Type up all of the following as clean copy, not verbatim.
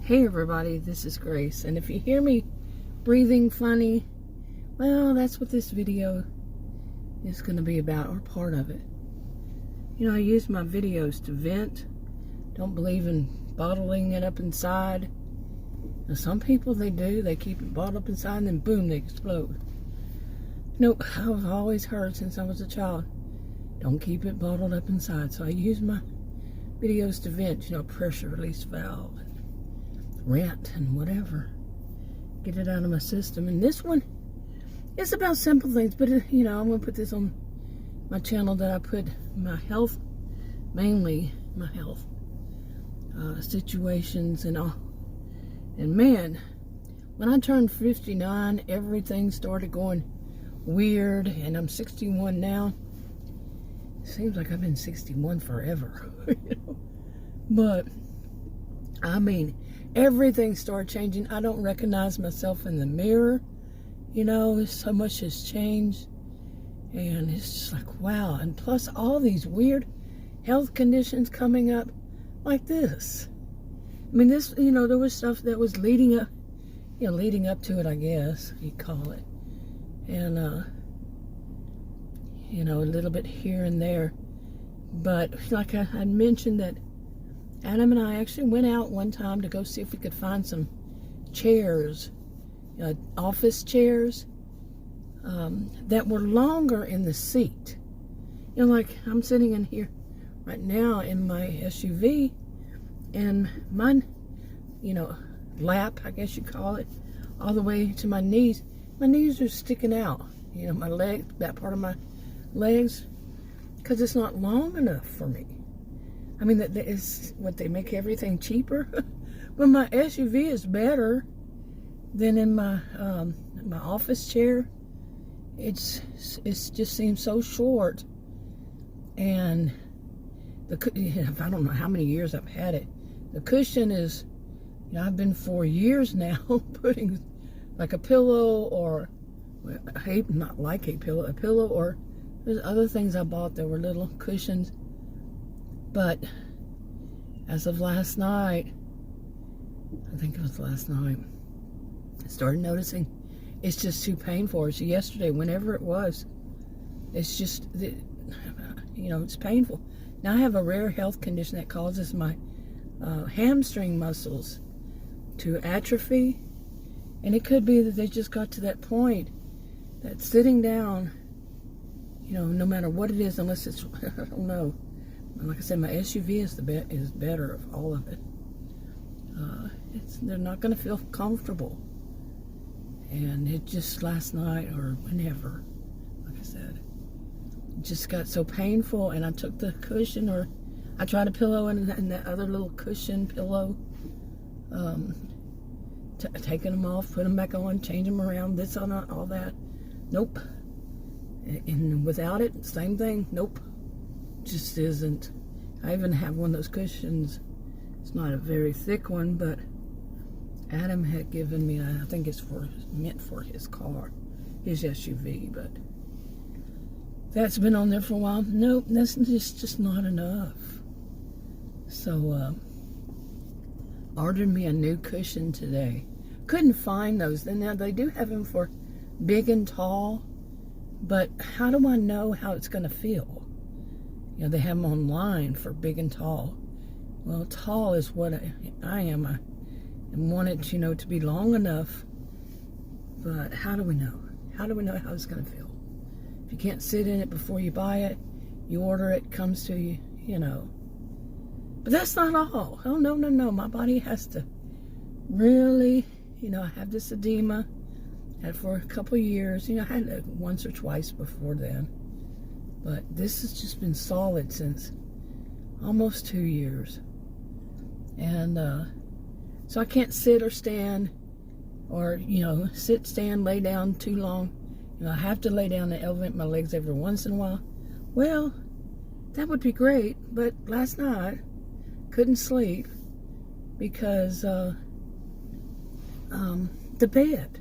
Hey everybody, this is Grace, and if you hear me breathing funny, well, that's what this video is going to be about, or part of it. You know, I use my videos to vent. Don't believe in bottling it up inside. Now, some people, they do. They keep it bottled up inside and then boom, they explode. Nope, I've always heard since I was a child, don't keep it bottled up inside. So I use my videos to vent, you know, pressure release valve, rant and whatever. Get it out of my system. And this one is about simple things, but you know, I'm going to put this on my channel that I put my health, mainly my health situations and all. And man, when I turned 59, everything started going weird, and I'm 61 now. Seems like I've been 61 forever. You know? But I mean, everything started changing. I don't recognize myself in the mirror. You know, so much has changed. And it's just like, wow. And plus all these weird health conditions coming up like this. I mean, this, you know, there was stuff that was leading up to it, I guess you call it. And, you know, a little bit here and there. But like I had mentioned, that Adam and I actually went out one time to go see if we could find some chairs, office chairs, that were longer in the seat. You know, like I'm sitting in here right now in my SUV, and my, you know, lap, I guess you call it, all the way to my knees. My knees are sticking out, you know, my leg, that part of my legs, because it's not long enough for me. I mean, that is what they make everything cheaper. But my SUV is better than in my my office chair. It's just seems so short, and I don't know how many years I've had it. The cushion is, you know, I've been 4 years now putting like a pillow, or not like a pillow, or there's other things I bought that were little cushions. But as of last night, I think it was last night, I started noticing it's just too painful. So yesterday, whenever it was, it's just, you know, it's painful. Now I have a rare health condition that causes my hamstring muscles to atrophy. And it could be that they just got to that point that sitting down, you know, no matter what it is, unless it's, I don't know. Like I said, my SUV is better of all of it. They're not going to feel comfortable. And it just last night or whenever, like I said, it just got so painful. And I took the cushion, or I tried a pillow and that other little cushion pillow, taking them off, put them back on, change them around, this or not, all that. Nope. And without it, same thing. Nope. Just isn't. I even have one of those cushions. It's not a very thick one, but Adam had given me, I think it's meant for his car, his SUV, but that's been on there for a while. Nope, that's just not enough. So, ordered me a new cushion today. Couldn't find those. Now they do have them for big and tall, but how do I know how it's going to feel? You know, they have them online for big and tall. Well, tall is what I am. I want it, you know, to be long enough. But how do we know? How do we know how it's going to feel? If you can't sit in it before you buy it, you order it, comes to you, you know. But that's not all. Oh, no. My body has to really, you know, I have this edema. Had it for a couple of years. You know, I had it once or twice before then. But this has just been solid since almost 2 years. And so I can't sit or stand, or, you know, sit, stand, lay down too long. You know, I have to lay down and elevate my legs every once in a while. Well, that would be great, but last night couldn't sleep because the bed.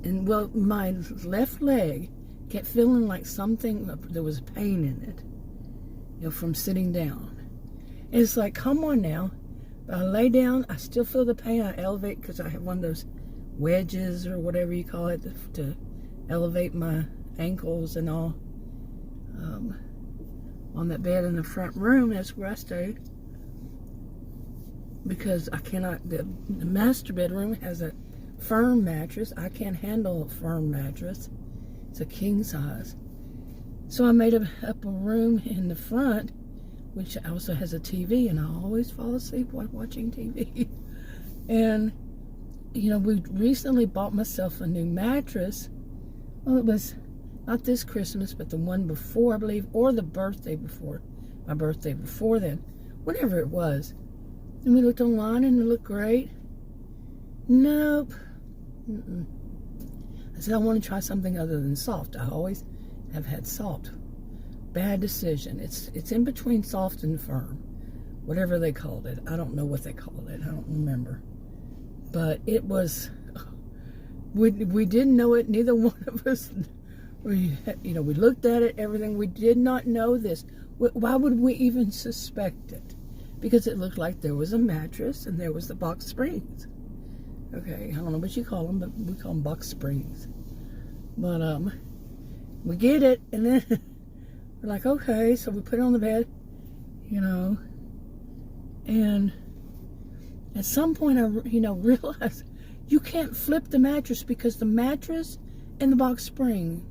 And well, my left leg kept feeling like something, there was pain in it, you know, from sitting down. And it's like, come on now, I lay down, I still feel the pain. I elevate because I have one of those wedges or whatever you call it to elevate my ankles and all. On that bed in the front room, that's where I stay. Because I cannot, the master bedroom has a firm mattress. I can't handle a firm mattress. It's a king size. So I made up a room in the front, which also has a TV, and I always fall asleep while watching TV. And, you know, we recently bought myself a new mattress. Well, it was not this Christmas, but the one before, I believe, or the birthday before, my birthday before then, whatever it was. And we looked online and it looked great. Nope. I said, I want to try something other than soft. I always have had soft. Bad decision. It's in between soft and firm. Whatever they called it. I don't know what they called it. I don't remember. But it was, we didn't know it. Neither one of us, we looked at it, everything. We did not know this. Why would we even suspect it? Because it looked like there was a mattress and there was the box springs. Okay, I don't know what you call them, but we call them box springs. But we get it, and then we're like, okay, so we put it on the bed, you know, and at some point I, realized you can't flip the mattress because the mattress and the box spring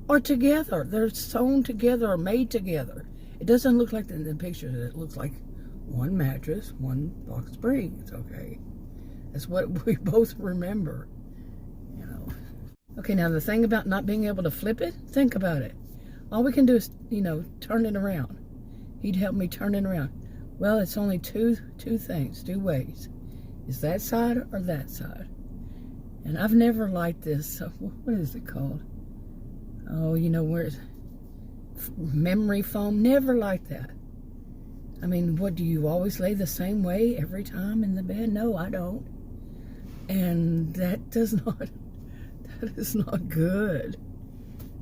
are together. They're sewn together or made together. It doesn't look like in the pictures. It looks like one mattress, one box spring. It's okay. That's what we both remember, you know. Okay, now the thing about not being able to flip it, think about it. All we can do is, turn it around. He'd help me turn it around. Well, it's only two things, two ways. Is that side or that side? And I've never liked this. So what is it called? Oh, where's memory foam? Never liked that. I mean, what, do you always lay the same way every time in the bed? No, I don't. And that is not good.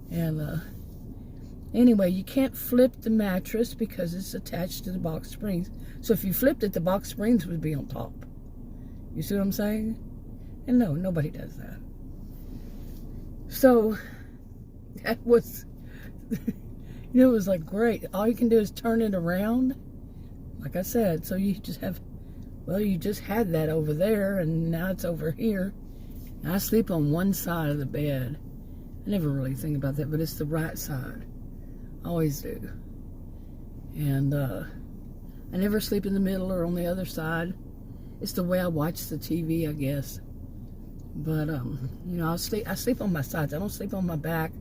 And anyway, you can't flip the mattress because it's attached to the box springs. So if you flipped it, the box springs would be on top. You see what I'm saying? And no, nobody does that. So that was, it was like great. All you can do is turn it around. Like I said, so you just have, you just had that over there, and now it's over here. And I sleep on one side of the bed. I never really think about that, but it's the right side. I always do. And I never sleep in the middle or on the other side. It's the way I watch the TV, I guess. But, I sleep on my sides. I don't sleep on my back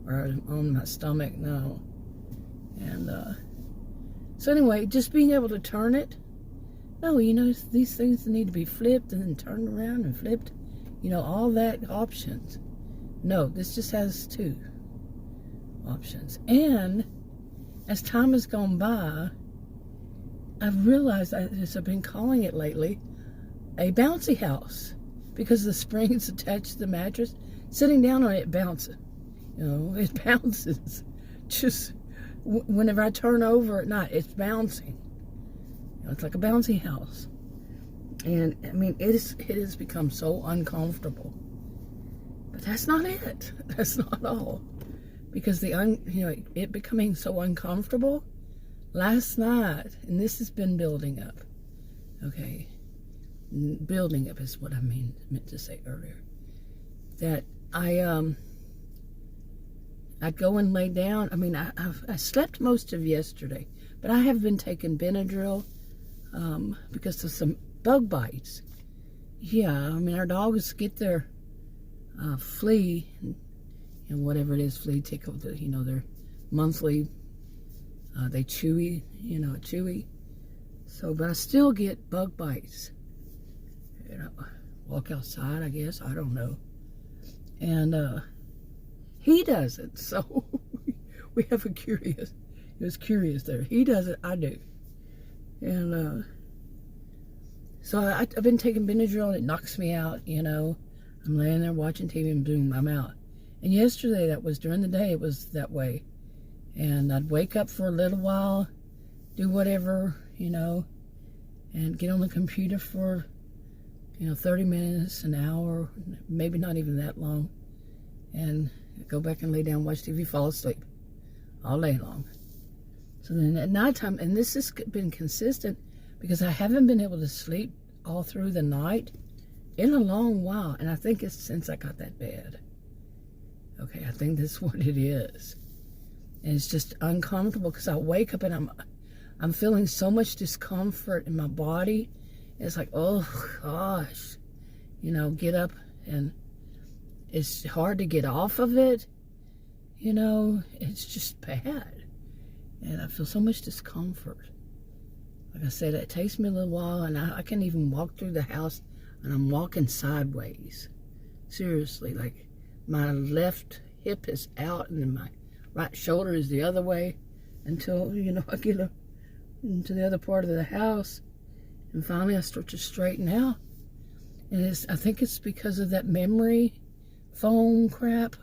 or on my stomach, no. And, so anyway, just being able to turn it. No, these things need to be flipped and then turned around and flipped. All that options. No, this just has two options. And as time has gone by, I've realized, as I've been calling it lately, a bouncy house. Because the springs attached to the mattress, sitting down on it bounces. It bounces. Just whenever I turn over at night, it's bouncing. It's like a bouncy house. And I mean, it has become so uncomfortable. But that's not it. That's not all. Because it becoming so uncomfortable, last night, and this has been building up. Okay. Building up is what I meant to say earlier. That I'd go and lay down. I mean, I slept most of yesterday, but I have been taking Benadryl because of some bug bites. Yeah, I mean, our dogs get their flea and whatever it is, flea tickle, their monthly, they chewy, chewy. So, but I still get bug bites. Walk outside, I guess, I don't know. And he does it, so we have a curious, it was curious there. He does it, I do. And so I've been taking Benadryl and it knocks me out, I'm laying there watching TV and boom, I'm out. And yesterday, that was during the day, it was that way. And I'd wake up for a little while, do whatever, and get on the computer for, 30 minutes, an hour, maybe not even that long, and go back and lay down, watch TV, fall asleep all day long. So then at nighttime, and this has been consistent because I haven't been able to sleep all through the night in a long while, and I think it's since I got that bed. Okay, I think that's what it is. And it's just uncomfortable because I wake up and I'm feeling so much discomfort in my body. It's like, oh gosh, get up, and it's hard to get off of it. It's just bad. And I feel so much discomfort. Like I said, it takes me a little while, and I can't even walk through the house, and I'm walking sideways. Seriously, like my left hip is out, and then my right shoulder is the other way until, I get up into the other part of the house, and finally I start to straighten out. And I think it's because of that memory foam crap.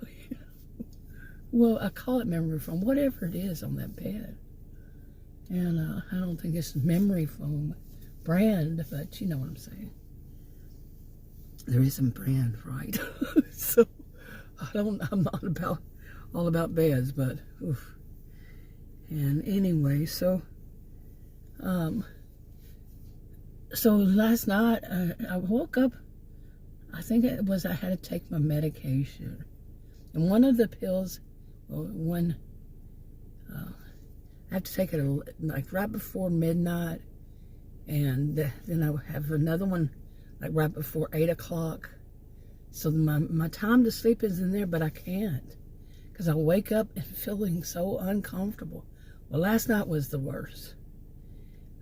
Well, I call it memory foam, whatever it is on that bed. And I don't think it's memory foam brand, but you know what I'm saying. There isn't brand, right? So I'm not all about beds, but oof. And anyway, so last night I woke up. I think it was I had to take my medication, and one of the pills, I have to take it like right before midnight, and then I have another one like right before 8 o'clock. So my time to sleep is in there, but I can't because I wake up and feeling so uncomfortable. Well, last night was the worst.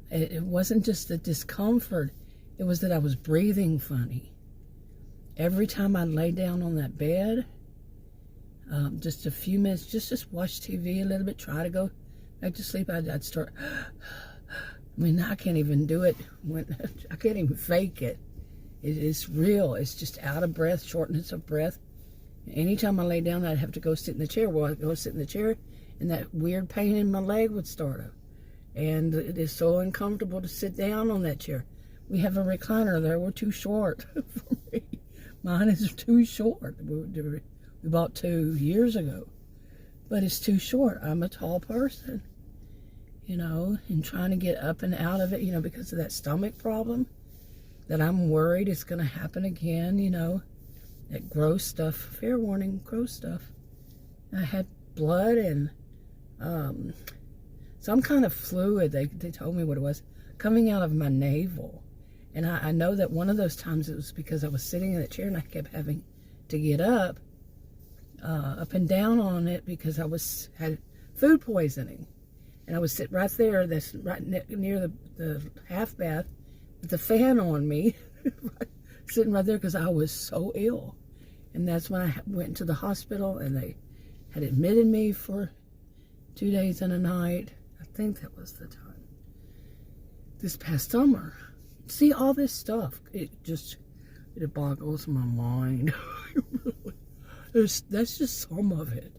It wasn't just the discomfort, it was that I was breathing funny. Every time I lay down on that bed, just a few minutes, just watch TV a little bit, try to go back to sleep, I'd start, I can't even do it. I can't even fake it. It is real. It's just out of breath, shortness of breath. Anytime I lay down, I'd have to go sit in the chair. Well, I'd go sit in the chair, and that weird pain in my leg would start up. And it is so uncomfortable to sit down on that chair. We have a recliner there. We're too short for me. Mine is too short. We bought 2 years ago. But it's too short. I'm a tall person, and trying to get up and out of it, because of that stomach problem that I'm worried it's going to happen again, that gross stuff. Fair warning, gross stuff. I had blood and some kind of fluid, they told me what it was, coming out of my navel. And I know that one of those times it was because I was sitting in that chair and I kept having to get up and down on it because I had food poisoning. And I would sit right there, that's right near the half bath, with the fan on me, sitting right there because I was so ill. And that's when I went to the hospital, and they had admitted me for 2 days and a night. I think that was the time. This past summer. See, all this stuff, it boggles my mind. That's just some of it.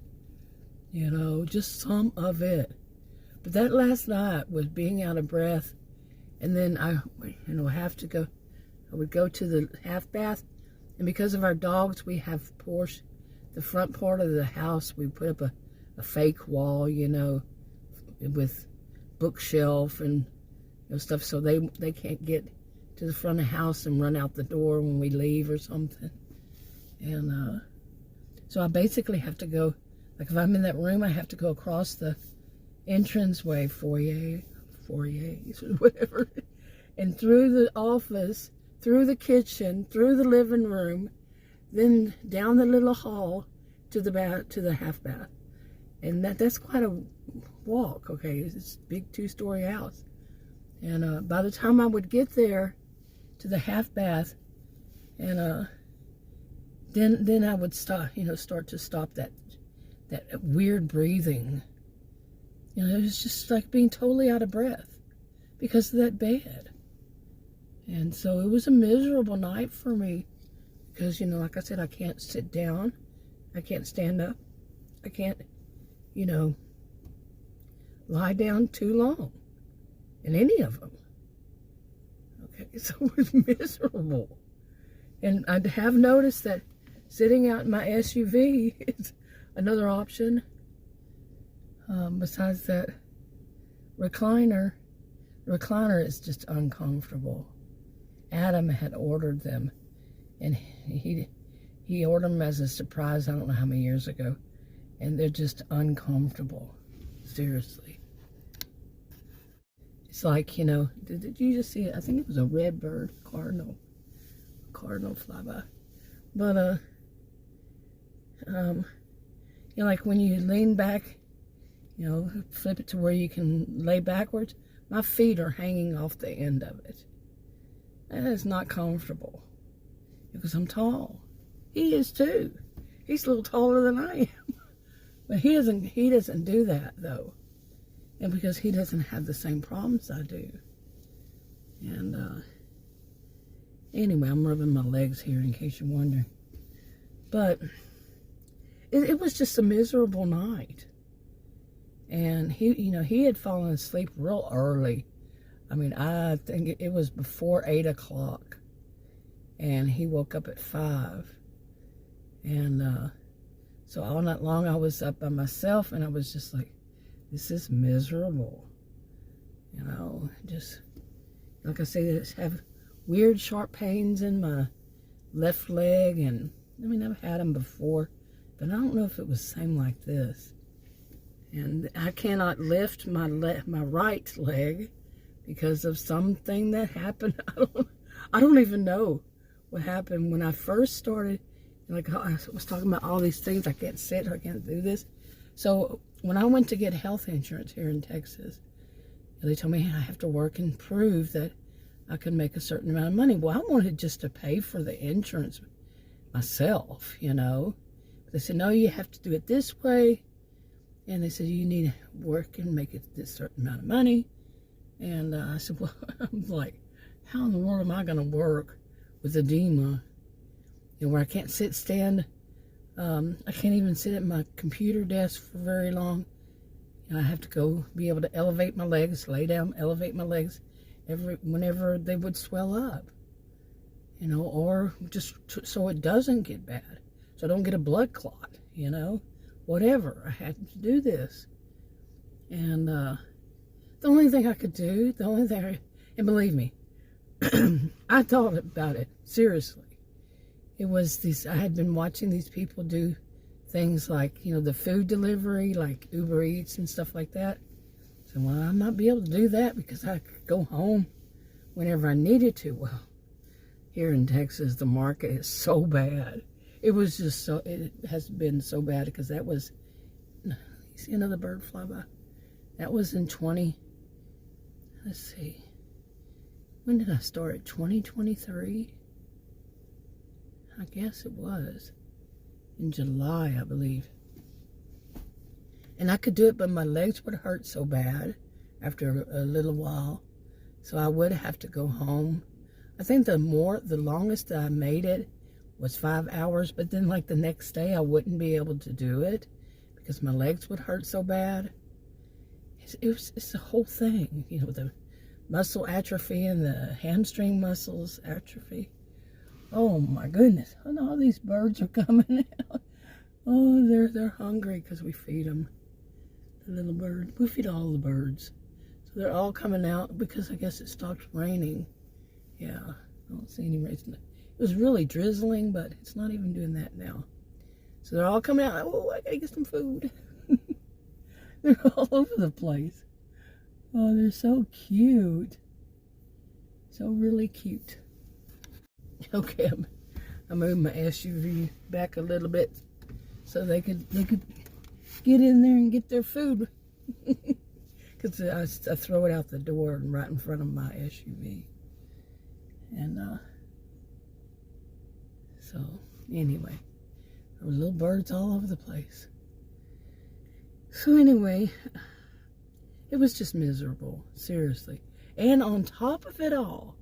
Just some of it. But that last night was being out of breath, and then I would go to the half bath, and because of our dogs, we have the front part of the house, we put up a fake wall, with bookshelf and stuff, so they can't get to the front of the house and run out the door when we leave or something. And so I basically have to go, like if I'm in that room, I have to go across the entranceway, foyer, whatever, and through the office, through the kitchen, through the living room, then down the little hall to the half bath. And that's quite a walk, okay? It's a big 2-story house. And by the time I would get there to the half bath, and then I would start to stop that weird breathing. It was just like being totally out of breath because of that bed. And so it was a miserable night for me because, like I said, I can't sit down. I can't stand up. I can't, lie down too long in any of them. So it was miserable. And I have noticed that sitting out in my SUV is another option. Besides that recliner, the recliner is just uncomfortable. Adam had ordered them, and he ordered them as a surprise, I don't know how many years ago, and they're just uncomfortable. Seriously. It's like, you know, did you just see it? I think it was a red bird, cardinal flyby. But, you know, like when you lean back, you know, flip it to where you can lay backwards, my feet are hanging off the end of it. That is not comfortable because I'm tall. He is too. He's a little taller than I am. But he doesn't do that though. And because he doesn't have the same problems I do. And anyway, I'm rubbing my legs here in case you're wondering. But it was just a miserable night. And he had fallen asleep real early. I mean, I think it was before 8 o'clock. And he woke up at 5. And so all night long I was up by myself, and I was just like, this is miserable. You know, just, like I say, I have weird sharp pains in my left leg. And, I mean, I've had them before, but I don't know if it was the same like this. And I cannot lift my right leg because of something that happened. I don't even know what happened when I first started. Like I was talking about all these things, I can't sit, I can't do this. So when I went to get health insurance here in Texas, they told me I have to work and prove that I could make a certain amount of money. Well, I wanted just to pay for the insurance myself, you know. They said, no, you have to do it this way. And they said, you need to work and make it this certain amount of money. And I said, well, I'm like, how in the world am I going to work with edema? You know, where I can't stand. I can't even sit at my computer desk for very long. You know, I have to be able to elevate my legs, lay down, elevate my legs whenever they would swell up. You know, or just so it doesn't get bad. So I don't get a blood clot, you know. Whatever, I had to do this. And the only thing I could do, and believe me, I thought about it, seriously. It was I had been watching these people do things like, you know, the food delivery, like Uber Eats and stuff like that. So, well, I might be able to do that because I could go home whenever I needed to. Well, here in Texas, the market is so bad. It was just it has been so bad because that was, you see another bird fly by? That was in let's see, when did I start? 2023? I guess it was in July, I believe. And I could do it, but my legs would hurt so bad after a little while. So I would have to go home. I think the longest that I made it was 5 hours, but then like the next day I wouldn't be able to do it because my legs would hurt so bad. It's the whole thing, you know, the muscle atrophy and the hamstring muscles atrophy. Oh my goodness, and all these birds are coming out. Oh, they're hungry because we feed them. The little bird, we feed all the birds. So they're all coming out because I guess it stopped raining. Yeah, I don't see any rain. It was really drizzling, but it's not even doing that now. So they're all coming out. Oh, I gotta get some food. They're all over the place. Oh, they're so cute. So really cute. Okay, I moved my SUV back a little bit so they could get in there and get their food. Because I throw it out the door and right in front of my SUV. And so anyway, there were little birds all over the place. So anyway, it was just miserable, seriously. And on top of it all,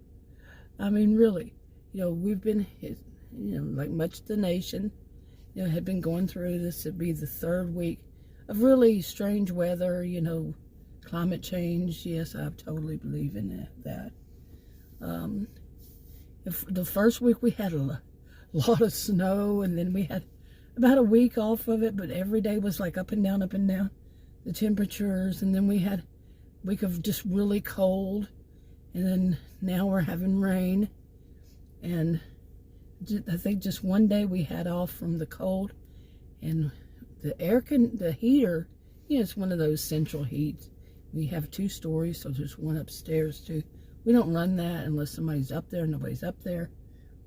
I mean, really, you know, we've been, you know, like much of the nation, you know, had been going through this. It'd be the 3rd week of really strange weather, you know, climate change. Yes, I totally believe in that. Um, the first week we had a lot of snow, and then we had about a week off of it, but every day was like up and down, the temperatures. And then we had a week of just really cold, and then now we're having rain. And I think just one day we had off from the cold, and the heater, it's one of those central heats. We have 2 stories, so there's one upstairs too. We don't run that unless somebody's up there. Nobody's up there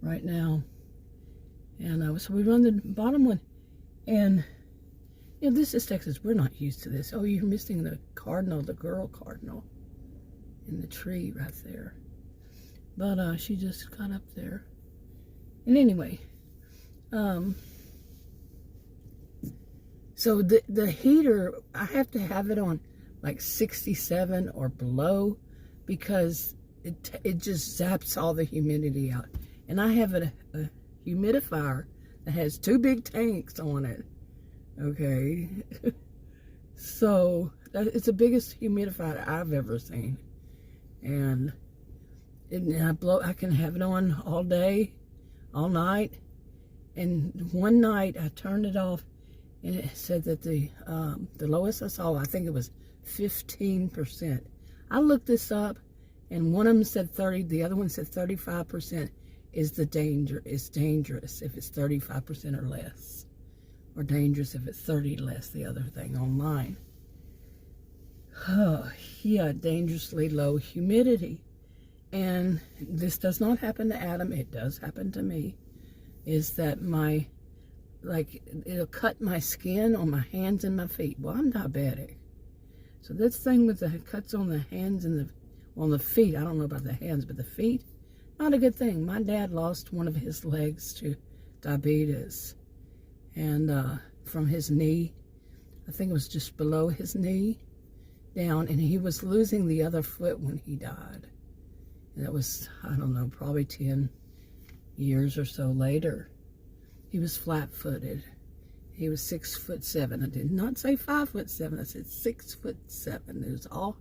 right now. And so we run the bottom one. And this is Texas. We're not used to this. Oh, you're missing the cardinal, the girl cardinal in the tree right there. But she just got up there. And anyway, so the heater, I have to have it on like 67 or below, because it just zaps all the humidity out. And I have a humidifier that has 2 big tanks on it. Okay. So it's the biggest humidifier I've ever seen. And I can have it on all day, all night. And one night I turned it off, and it said that the lowest I saw, I think it was 15%. I looked this up, and one of them said 30, the other one said 35% is dangerous if it's 35% or less, or dangerous if it's 30 less, the other thing online. Oh, yeah, dangerously low humidity. And this does not happen to Adam, it does happen to me, is that it'll cut my skin on my hands and my feet. Well, I'm diabetic. So this thing with the cuts on the hands and on the feet, I don't know about the hands, but the feet, not a good thing. My dad lost one of his legs to diabetes, and from his knee, I think it was just below his knee down, and he was losing the other foot when he died. And that was, I don't know, probably 10 years or so later. He was flat-footed. He was 6'7". I did not say 5'7". I said 6'7". It was all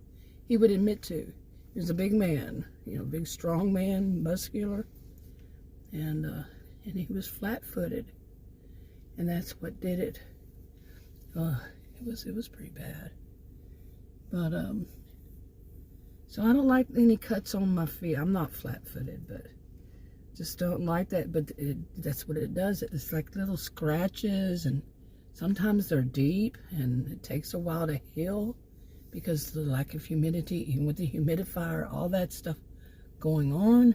he would admit to. He was a big man, big, strong man, muscular, and he was flat-footed, and that's what did it. It was pretty bad. But so I don't like any cuts on my feet. I'm not flat-footed, but just don't like that. But that's what it does. It's like little scratches, and sometimes they're deep, and it takes a while to heal because of the lack of humidity, even with the humidifier, all that stuff going on,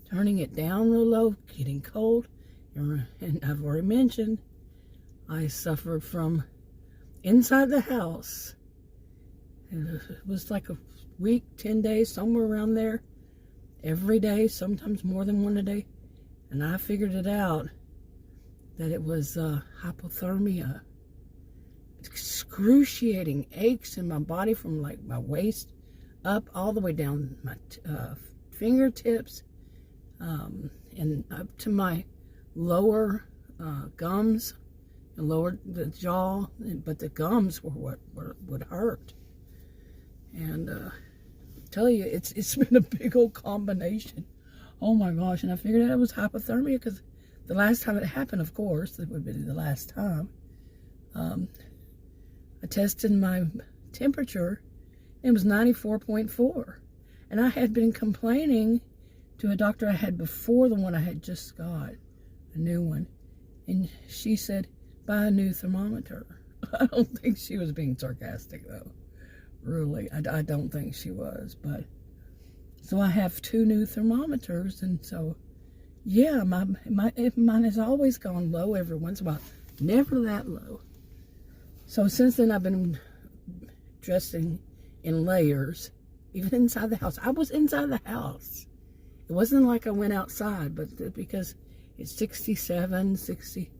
turning it down real low, getting cold. And I've already mentioned, I suffered from inside the house. And it was like a week, 10 days, somewhere around there, every day, sometimes more than one a day. And I figured it out that it was hypothermia. Excruciating aches in my body from like my waist up all the way down my fingertips, and up to my lower gums, and lower the jaw, but the gums were what would hurt. And I tell you, it's been a big old combination. Oh my gosh! And I figured out it was hypothermia because the last time it happened, of course, it would be the last time. I tested my temperature, and it was 94.4. And I had been complaining to a doctor I had before the one I had just got, a new one. And she said, buy a new thermometer. I don't think she was being sarcastic, though. Really, I don't think she was. But so I have 2 new thermometers, and so, yeah, mine has always gone low every once in a while. Never that low. So since then, I've been dressing in layers, even inside the house. I was inside the house. It wasn't like I went outside, but because it's 67, 60,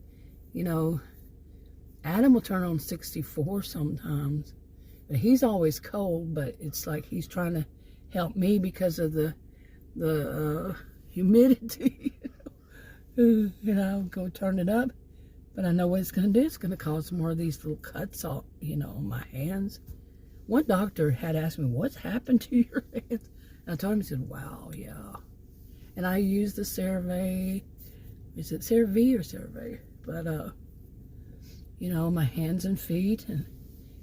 Adam will turn on 64 sometimes. But he's always cold, but it's like he's trying to help me because of the humidity. Go turn it up. But I know what it's going to do. It's going to cause more of these little cuts on my hands. One doctor had asked me, what's happened to your hands? And I told him, he said, wow, yeah. And I used the CeraVe. Is it CeraVe or CeraVe? But, you know, my hands and feet, and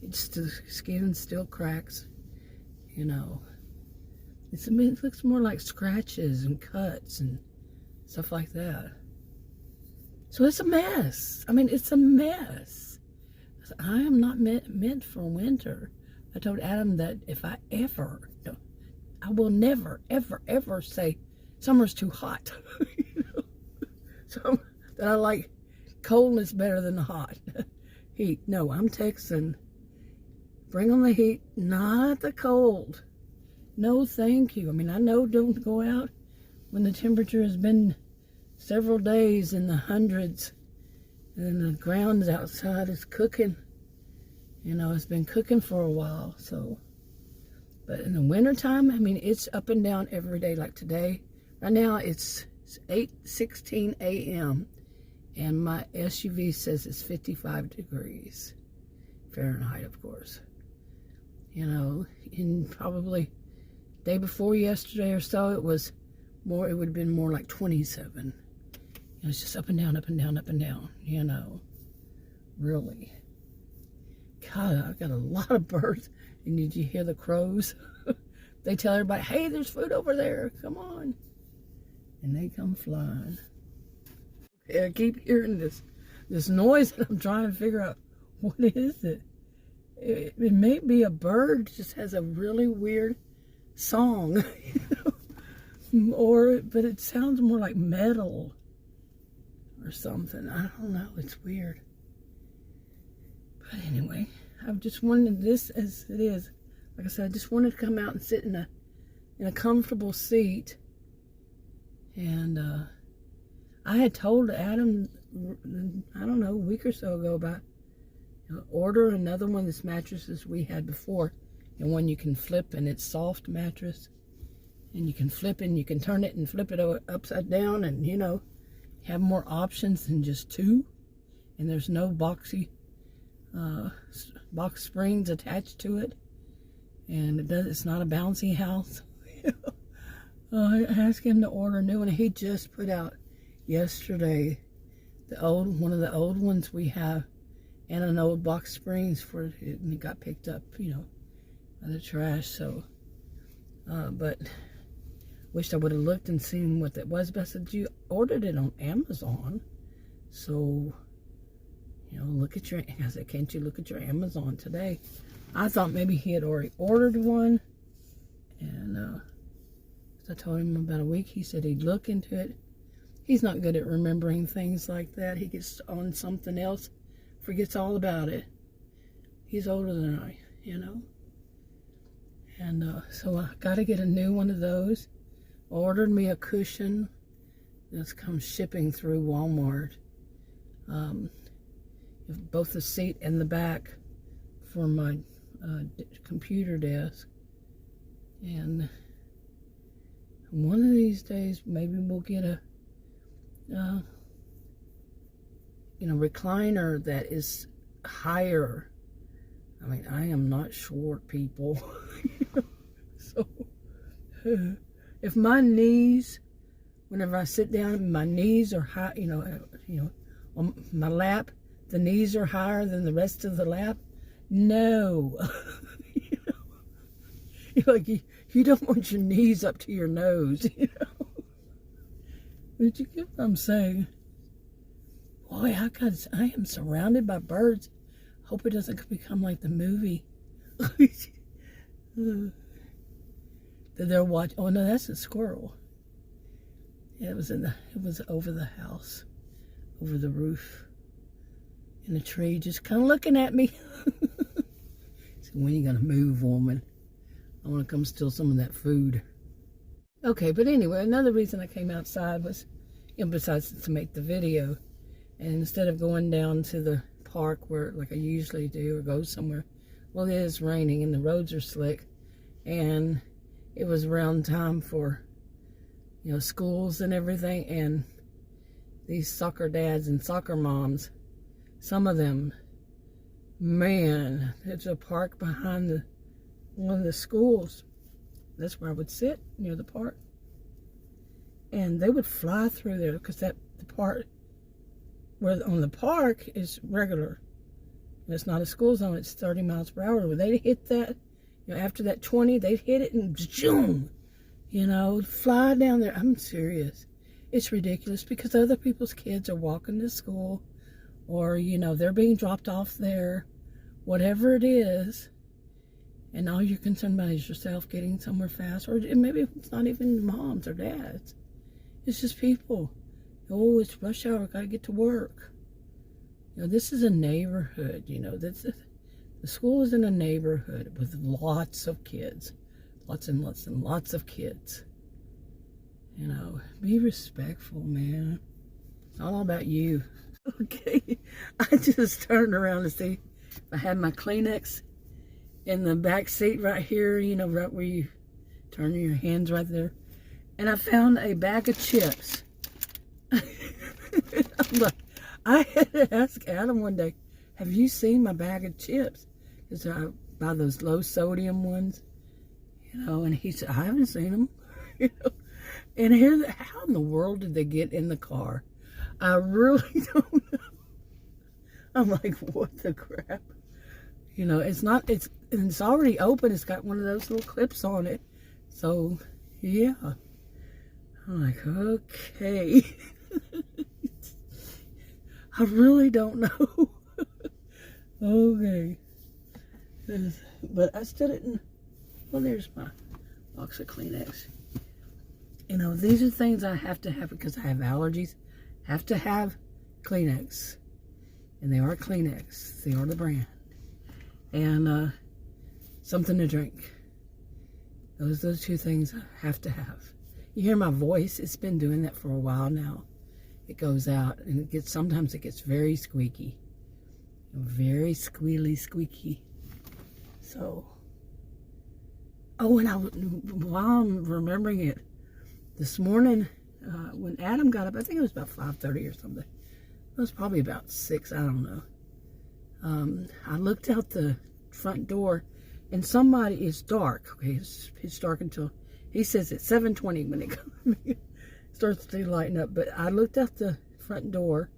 the skin still cracks, you know. I mean, it looks more like scratches and cuts and stuff like that. So it's a mess. I mean, it's a mess. I am not meant for winter. I told Adam that if I will never, ever, ever say summer's too hot. You know? So that I like coldness better than the hot. Heat. No, I'm Texan. Bring on the heat, not the cold. No, thank you. I mean, I know don't go out when the temperature has been several days in the hundreds and the ground outside is cooking. You know, it's been cooking for a while, so. But in the wintertime, I mean, it's up and down every day. Like today, right now it's 8:16 a.m. and my SUV says it's 55 degrees Fahrenheit, of course. You know, in probably day before yesterday or so, it was more, it would have been more like 27. It was just up and down, up and down, up and down, you know, really. God, I've got a lot of birds. And did you hear the crows? They tell everybody, hey, there's food over there, come on. And they come flying. Okay, I keep hearing this noise, and I'm trying to figure out, what is it? It may be a bird, just has a really weird song, you know? But it sounds more like metal or something. I don't know, it's weird. But anyway, I've just wanted this as it is. Like I said, I just wanted to come out and sit in a comfortable seat. And I had told Adam, I don't know, a week or so ago about, you know, order another one of these mattresses we had before. And one you can flip, and it's soft mattress. And you can flip and you can turn it and flip it upside down, and, you know, have more options than just two. And there's no boxy box springs attached to it, and it's not a bouncy house. I asked him to order a new one. He just put out yesterday one of the old ones we have, and an old box springs for it, and it got picked up, you know, by the trash. So but wished I would have looked and seen what that was. But I said, you ordered it on Amazon, so, you know, look at your, I said, can't you look at your Amazon today? I thought maybe he had already ordered one. And I told him about a week. He said he'd look into it. He's not good at remembering things like that. He gets on something else, forgets all about it. He's older than I, you know. And so I got to get a new one of those. Ordered me a cushion that's come shipping through Walmart. Both the seat and the back for my computer desk. And one of these days, maybe we'll get a, you know, recliner that is higher. I mean, I am not short, people. So, if my knees, whenever I sit down, my knees are high, you know, on my lap, the knees are higher than the rest of the lap. No. You know? You're like, you don't want your knees up to your nose, you know. Did you get what I'm saying? Boy, I am surrounded by birds. Hope it doesn't become like the movie. That they're watching. Oh no, that's a squirrel. Yeah, it was over the house, over the roof, in a tree, just kind of looking at me. So when are you gonna move, woman? I want to come steal some of that food. Okay, but anyway, another reason I came outside was, you know, besides to make the video, and instead of going down to the park where, like I usually do, or go somewhere, well, it is raining and the roads are slick, and it was around time for, you know, schools and everything, and these soccer dads and soccer moms, some of them, man, there's a park behind one of the schools, That's where I would sit, near the park. And they would fly through there because the part where on the park is regular. And it's not a school zone, it's 30 miles per hour. When they'd hit that, after that 20, they'd hit it and zoom, fly down there. I'm serious. It's ridiculous because other people's kids are walking to school or, they're being dropped off there, whatever it is. And all you're concerned about is yourself getting somewhere fast. Or maybe it's not even moms or dads. It's just people. Oh, it's rush hour, gotta get to work. This is a neighborhood, the school is in a neighborhood with lots of kids. Lots and lots and lots of kids. Be respectful, man. It's all about you. Okay, I just turned around to see if I had my Kleenex in the back seat right here, right where you turn your hands right there. And I found a bag of chips. I'm like, I had to ask Adam one day, have you seen my bag of chips? Because I buy those low sodium ones, and he said, I haven't seen them. And how in the world did they get in the car? I really don't know. I'm like, what the crap? It's already open. It's got one of those little clips on it. So, yeah. I'm like, okay. I really don't know. Okay. But I still didn't. Well, there's my box of Kleenex. These are things I have to have because I have allergies. Have to have Kleenex. And they are Kleenex. They are the brand. And something to drink. Those are the two things I have to have. You hear my voice? It's been doing that for a while now. It goes out and sometimes it gets very squeaky. Very squeaky. So, and while I'm remembering it, this morning, when Adam got up, I think it was about 5:30 or something. It was probably about 6, I don't know. I looked out the front door and it's dark. Okay, it's dark until, he says it's 7:20 when it starts to lighten up. But I looked out the front door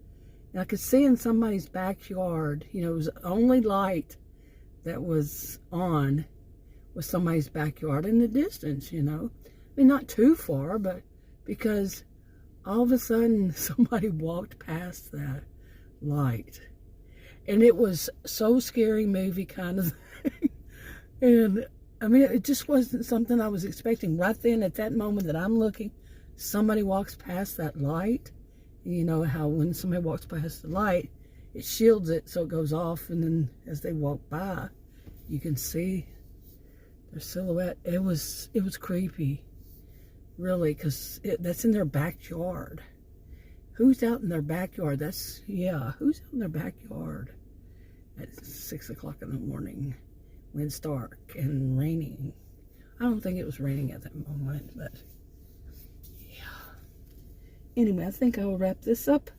and I could see in somebody's backyard, it was the only light that was on was somebody's backyard in the distance, not too far, but because all of a sudden somebody walked past that light. And it was so scary movie kind of thing. And it just wasn't something I was expecting. Right then, at that moment that I'm looking, somebody walks past that light. You know how when somebody walks past the light, it shields it so it goes off, and then as they walk by, you can see their silhouette. It was creepy, really, because that's in their backyard. Who's out in their backyard? Who's out in their backyard at 6 o'clock in the morning when it's dark and raining? I don't think it was raining at that moment, but yeah. Anyway, I think I will wrap this up.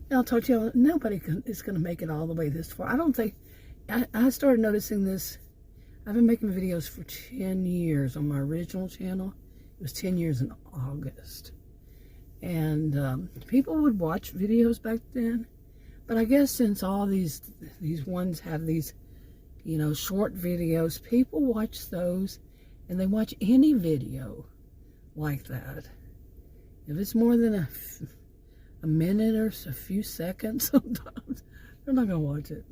And I'll talk to y'all. Nobody is going to make it all the way this far. I don't think. I started noticing this. I've been making videos for 10 years on my original channel. It was 10 years in August. And people would watch videos back then. But I guess since all these ones have these, short videos, people watch those, and they watch any video like that. If it's more than a minute or a few seconds, sometimes they're not going to watch it.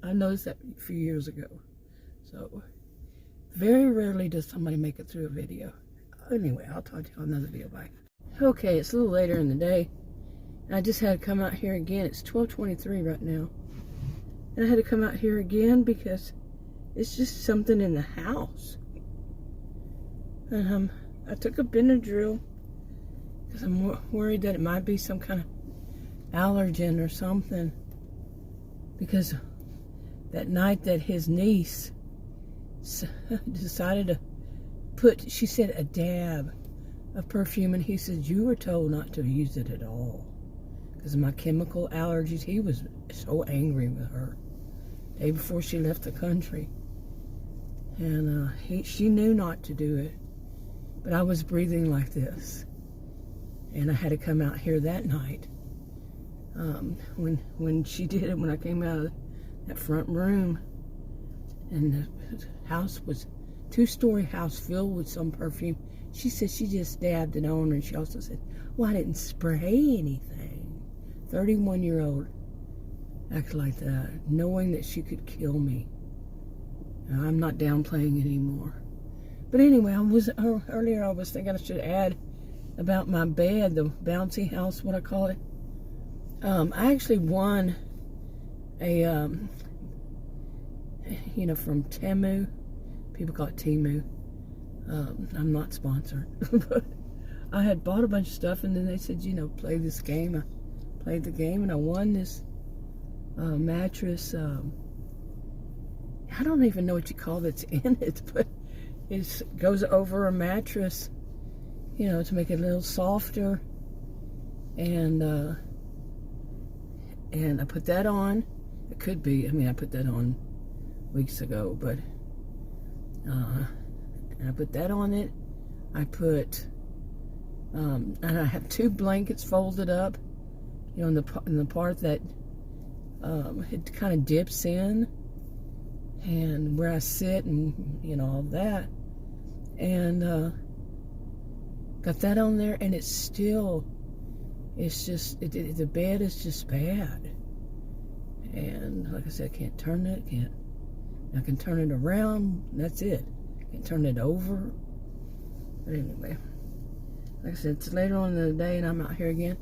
I noticed that a few years ago. So, very rarely does somebody make it through a video. Anyway, I'll talk to you on another video. Bye. Okay, it's a little later in the day. I just had to come out here again. It's 12:23 right now. And I had to come out here again because it's just something in the house. And I took a Benadryl because I'm worried that it might be some kind of allergen or something. Because that night that his niece decided to put, she said, a dab of perfume, and he said, you were told not to use it at all because of my chemical allergies. He was so angry with her the day before she left the country, and she knew not to do it. but I was breathing like this. And I had to come out here that night. When she did it, when I came out of that front room, and the house was two-story house filled with some perfume. She said she just dabbed it on, and she also said, well, I didn't spray anything. 31-year-old acted like that, knowing that she could kill me. I'm not downplaying it anymore. But anyway, earlier I was thinking I should add about my bed, the bouncy house, what I call it. I actually won a, from Temu. People call it Temu. I'm not sponsored. But I had bought a bunch of stuff, and then they said, play this game. I played the game, and I won this mattress. I don't even know what you call that's in it, but it goes over a mattress, to make it a little softer. And I put that on. It could be, I put that on weeks ago, but and I put that on it. I put, and I have 2 blankets folded up, in the part that it kind of dips in, and where I sit, and all that, and got that on there, and it's just the bed is just bad, and like I said, I can't turn it. I can turn it around. That's it. I can turn it over. But anyway, like I said, it's later on in the day, and I'm out here again.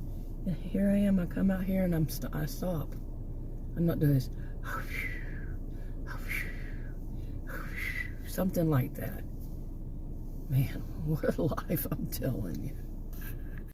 And here I am. I come out here, and I stop. I'm not doing this. Something like that. Man, what a life, I'm telling you.